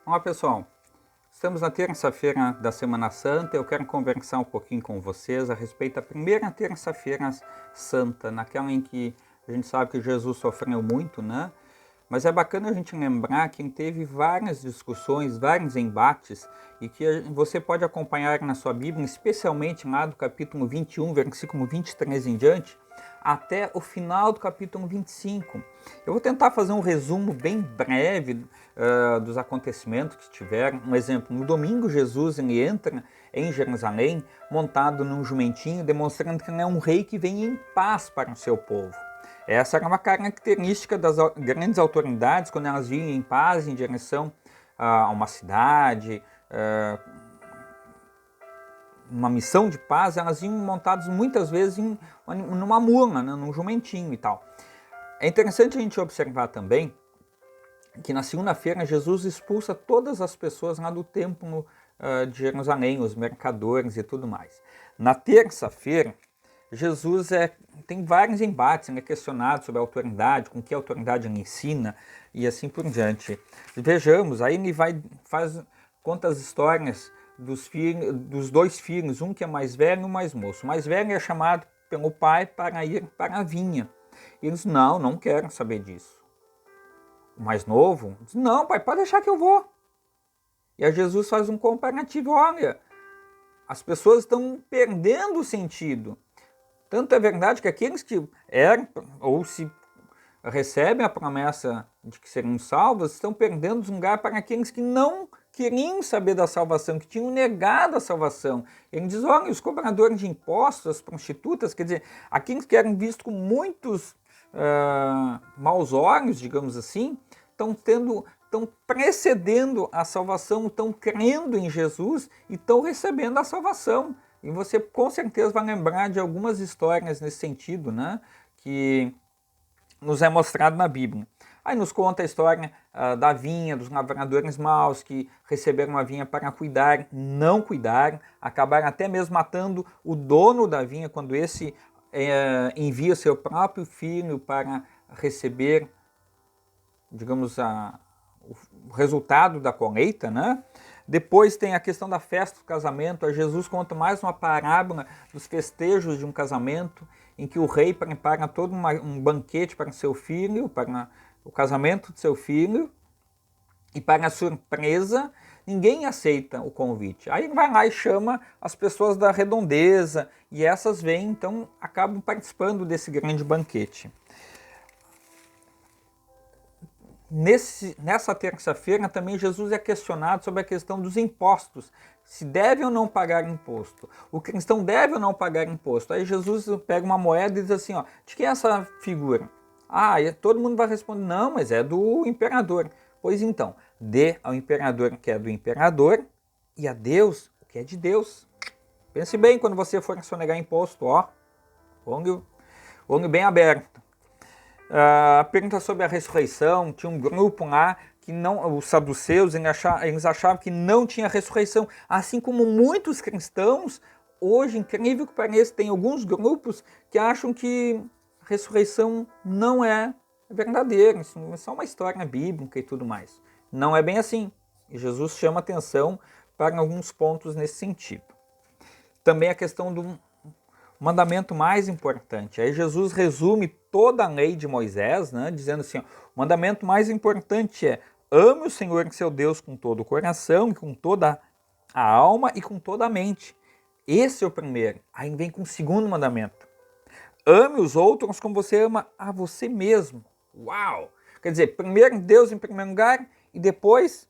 Olá pessoal, estamos na terça-feira da Semana Santa. Eu quero conversar um pouquinho com vocês a respeito da primeira terça-feira santa, naquela em que a gente sabe que Jesus sofreu muito, né? Mas é bacana a gente lembrar que teve várias discussões, vários embates, e que você pode acompanhar na sua Bíblia, especialmente lá do capítulo 21, versículo 23 em diante, até o final do capítulo 25. Eu vou tentar fazer um resumo bem breve dos acontecimentos que tiveram. Um exemplo, no domingo Jesus ele entra em Jerusalém montado num jumentinho, demonstrando que ele é um rei que vem em paz para o seu povo. Essa era uma característica das grandes autoridades, quando elas vinham em paz em direção a uma cidade, uma missão de paz, elas iam montadas muitas vezes numa mula, né, num jumentinho e tal. É interessante a gente observar também que na segunda-feira Jesus expulsa todas as pessoas lá do templo de Jerusalém, os mercadores e tudo mais. Na terça-feira, Jesus tem vários embates, ele é questionado sobre a autoridade, com que autoridade ele ensina e assim por diante. Vejamos, aí ele conta as histórias dos dois filhos, um que é mais velho e um mais moço. O mais velho é chamado pelo pai para ir para a vinha. E eles, não quero saber disso. O mais novo diz, não pai, pode deixar que eu vou. E aí Jesus faz um comparativo, olha, as pessoas estão perdendo o sentido. Tanto é verdade que aqueles que eram ou se recebem a promessa de que serão salvos estão perdendo o lugar para aqueles que não queriam saber da salvação, que tinham negado a salvação. Ele diz, olha, os cobradores de impostos, as prostitutas, quer dizer, aqueles que eram vistos com muitos maus olhos, digamos assim, estão precedendo a salvação, estão crendo em Jesus e estão recebendo a salvação. E você com certeza vai lembrar de algumas histórias nesse sentido, né? Que nos é mostrado na Bíblia. Aí nos conta a história da vinha, dos lavradores maus que receberam a vinha para cuidar, não cuidaram, acabaram até mesmo matando o dono da vinha quando esse envia seu próprio filho para receber, digamos, o resultado da colheita, né? Depois tem a questão da festa do casamento. A Jesus conta mais uma parábola dos festejos de um casamento, em que o rei prepara todo um banquete para seu filho, para o casamento de seu filho, e para a surpresa, ninguém aceita o convite. Aí ele vai lá e chama as pessoas da redondeza, e essas vêm, então acabam participando desse grande banquete. Nessa terça-feira também Jesus é questionado sobre a questão dos impostos, se deve ou não pagar imposto. O cristão deve ou não pagar imposto? Aí Jesus pega uma moeda e diz assim, ó, de quem é essa figura? Todo mundo vai responder, não, mas é do imperador. Pois então, dê ao imperador o que é do imperador e a Deus o que é de Deus. Pense bem quando você for sonegar imposto, ó, olho bem aberto. Pergunta sobre a ressurreição. Tinha um grupo lá que não, os saduceus, eles achavam que não tinha ressurreição, assim como muitos cristãos hoje, incrível que pareça, tem alguns grupos que acham que ressurreição não é verdadeira, isso é só uma história bíblica e tudo mais. Não é bem assim, e Jesus chama atenção para alguns pontos nesse sentido. Também a questão do mandamento mais importante. Aí Jesus resume toda a lei de Moisés, né, dizendo assim, ó, o mandamento mais importante é: ame o Senhor seu Deus com todo o coração, com toda a alma e com toda a mente. Esse é o primeiro. Aí vem com o segundo mandamento: ame os outros como você ama a você mesmo. Uau! Quer dizer, primeiro Deus em primeiro lugar e depois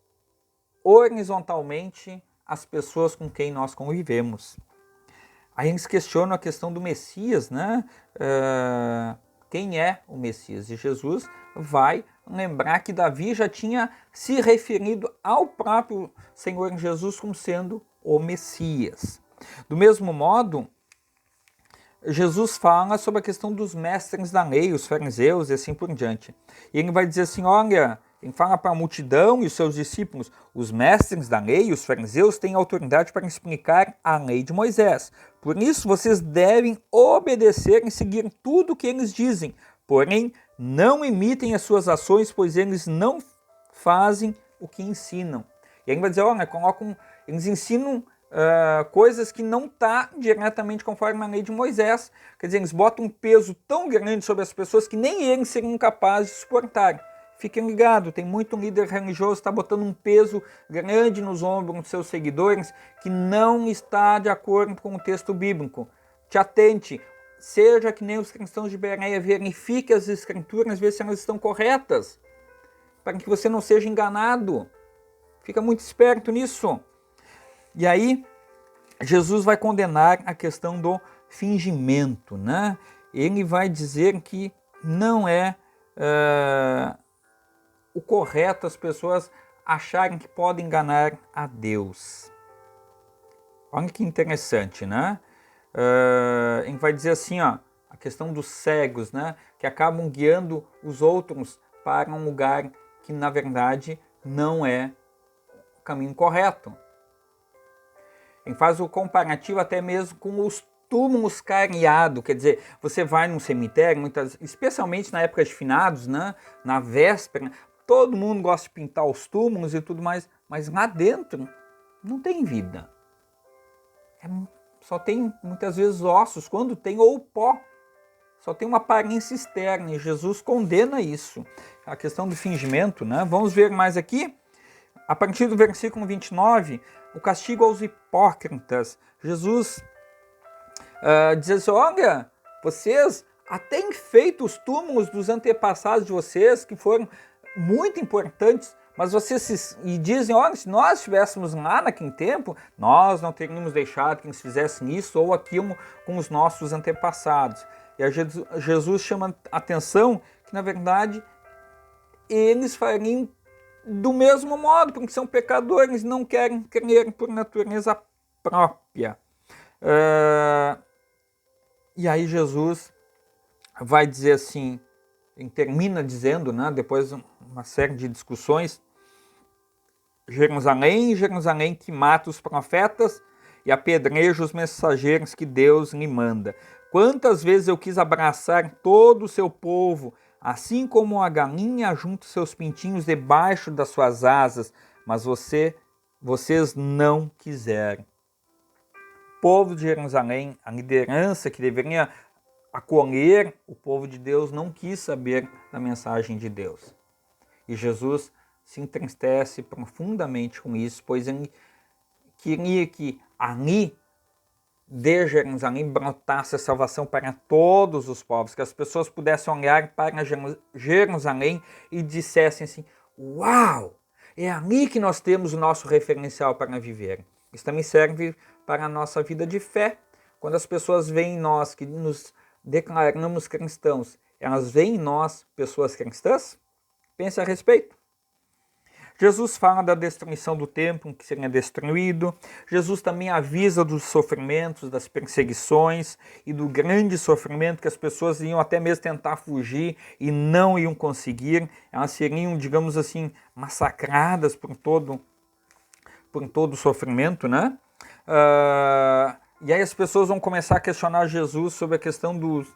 horizontalmente as pessoas com quem nós convivemos. Aí eles questionam a questão do Messias, né? Quem é o Messias? E Jesus vai lembrar que Davi já tinha se referido ao próprio Senhor Jesus como sendo o Messias. Do mesmo modo, Jesus fala sobre a questão dos mestres da lei, os fariseus e assim por diante. E ele vai dizer assim, olha, ele fala para a multidão e os seus discípulos, os mestres da lei, os fariseus, têm autoridade para explicar a lei de Moisés. Por isso, vocês devem obedecer e seguir tudo o que eles dizem. Porém, não imitem as suas ações, pois eles não fazem o que ensinam. E aí vai dizer, olha, eles ensinam coisas que não está diretamente conforme a lei de Moisés. Quer dizer, eles botam um peso tão grande sobre as pessoas que nem eles seriam capazes de suportar. Fiquem ligados, tem muito líder religioso que está botando um peso grande nos ombros dos seus seguidores que não está de acordo com o texto bíblico. Te atente, seja que nem os cristãos de Bereia, verifique as escrituras, veja se elas estão corretas, para que você não seja enganado. Fica muito esperto nisso. E aí, Jesus vai condenar a questão do fingimento, né? Ele vai dizer que não é o correto as pessoas acharem que podem enganar a Deus. Olha que interessante, né? Ele vai dizer assim, ó, a questão dos cegos, né? Que acabam guiando os outros para um lugar que, na verdade, não é o caminho correto. Ele faz o comparativo até mesmo com os túmulos cariados, quer dizer, você vai num cemitério, especialmente na época de finados, né? Na véspera, todo mundo gosta de pintar os túmulos e tudo mais, mas lá dentro não tem vida. Só tem muitas vezes ossos, quando tem, ou pó. Só tem uma aparência externa e Jesus condena isso. A questão do fingimento, né? Vamos ver mais aqui. A partir do versículo 29, o castigo aos hipócritas. Jesus diz assim, olha, vocês até enfeitam os túmulos dos antepassados de vocês, que foram muito importantes, mas vocês dizem, olha, se nós estivéssemos lá naquele tempo, nós não teríamos deixado que eles fizessem isso ou aquilo com os nossos antepassados. E aí Jesus chama a atenção que, na verdade, eles fariam do mesmo modo, porque são pecadores, não querem crer por natureza própria. E aí Jesus vai dizer assim, ele termina dizendo, né, depois de uma série de discussões, Jerusalém, Jerusalém, que mata os profetas e apedreja os mensageiros que Deus lhe manda. Quantas vezes eu quis abraçar todo o seu povo, assim como a galinha junta seus pintinhos debaixo das suas asas, mas vocês não quiseram. O povo de Jerusalém, a liderança que deveria acolher o povo de Deus, não quis saber da mensagem de Deus. E Jesus se entristece profundamente com isso, pois ele queria que ali de Jerusalém brotasse a salvação para todos os povos, que as pessoas pudessem olhar para Jerusalém e dissessem assim, uau, é ali que nós temos o nosso referencial para viver. Isso também serve para a nossa vida de fé. Quando as pessoas veem em nós, que nos declaramos cristãos, elas veem em nós pessoas cristãs? Pense a respeito. Jesus fala da destruição do templo que seria destruído. Jesus também avisa dos sofrimentos, das perseguições e do grande sofrimento que as pessoas iam até mesmo tentar fugir e não iam conseguir. Elas seriam, digamos assim, massacradas por todo o sofrimento, né? E aí as pessoas vão começar a questionar Jesus sobre a questão dos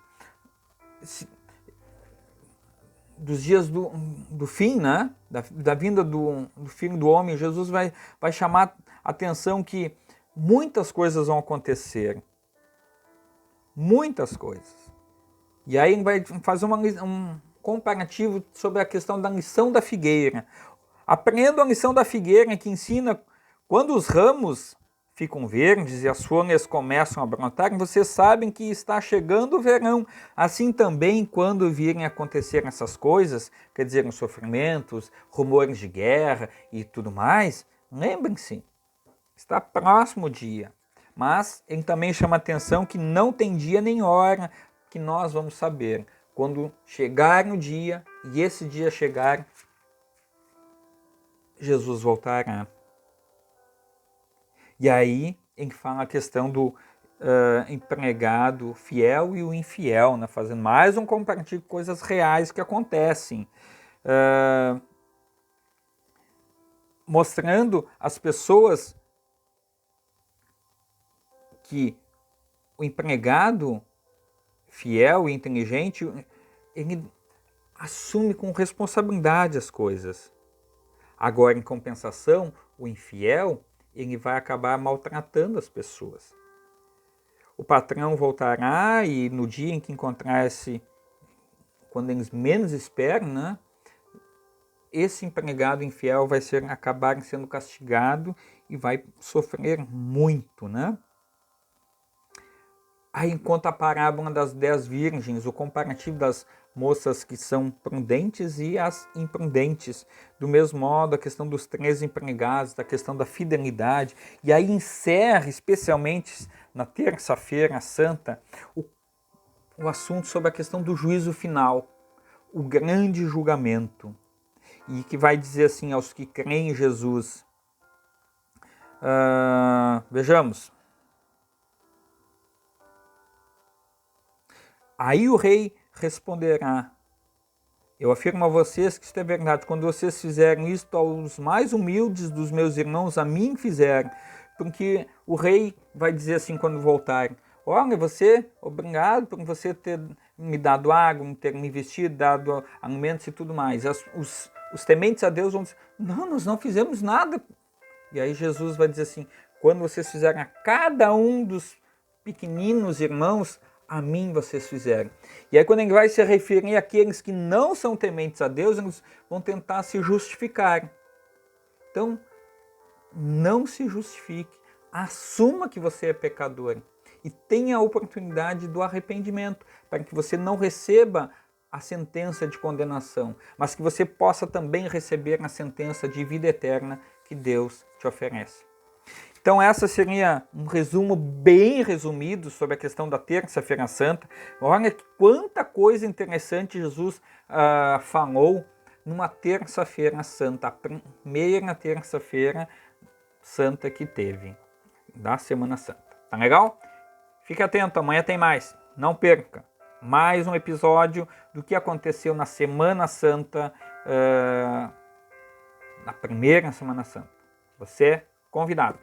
dias do fim, né? Da vinda do Filho do Homem. Jesus vai chamar a atenção que muitas coisas vão acontecer. Muitas coisas. E aí ele vai fazer um comparativo sobre a questão da lição da figueira. Aprenda a lição da figueira que ensina quando os ramos ficam verdes e as folhas começam a brotar, vocês sabem que está chegando o verão. Assim também, quando virem acontecer essas coisas, quer dizer, os sofrimentos, rumores de guerra e tudo mais, lembrem-se, está próximo o dia. Mas ele também chama a atenção que não tem dia nem hora que nós vamos saber. Quando chegar o dia, e esse dia chegar, Jesus voltará. E aí ele fala a questão do empregado fiel e o infiel, né? Fazendo mais um comparativo de coisas reais que acontecem. Mostrando às pessoas que o empregado fiel e inteligente, ele assume com responsabilidade as coisas. Agora, em compensação, o infiel, ele vai acabar maltratando as pessoas. O patrão voltará e no dia em que encontrar quando eles menos esperam, né, esse empregado infiel vai acabar sendo castigado e vai sofrer muito, né? Aí, enquanto a parábola das 10 virgens, o comparativo das moças que são prudentes e as imprudentes. Do mesmo modo, a questão dos 3 empregados, da questão da fidelidade. E aí encerra, especialmente na terça-feira santa, o assunto sobre a questão do juízo final, o grande julgamento. E que vai dizer assim aos que creem em Jesus. Vejamos. Aí o rei responderá: eu afirmo a vocês que isto é verdade, quando vocês fizerem isto aos mais humildes dos meus irmãos, a mim fizeram. Porque o rei vai dizer assim quando voltar: olha, obrigado por você ter me dado água, ter me vestido, dado alimentos e tudo mais. Os tementes a Deus vão dizer: não, nós não fizemos nada. E aí Jesus vai dizer assim: quando vocês fizerem a cada um dos pequeninos irmãos, a mim vocês fizeram. E aí quando ele vai se referir àqueles que não são tementes a Deus, eles vão tentar se justificar. Então, não se justifique. Assuma que você é pecador. E tenha a oportunidade do arrependimento, para que você não receba a sentença de condenação, mas que você possa também receber a sentença de vida eterna que Deus te oferece. Então essa seria um resumo bem resumido sobre a questão da Terça-feira Santa. Olha quanta coisa interessante Jesus falou numa Terça-feira Santa, a primeira Terça-feira Santa que teve da Semana Santa. Tá legal? Fique atento, amanhã tem mais. Não perca. Mais um episódio do que aconteceu na Semana Santa, na primeira Semana Santa. Você é convidado.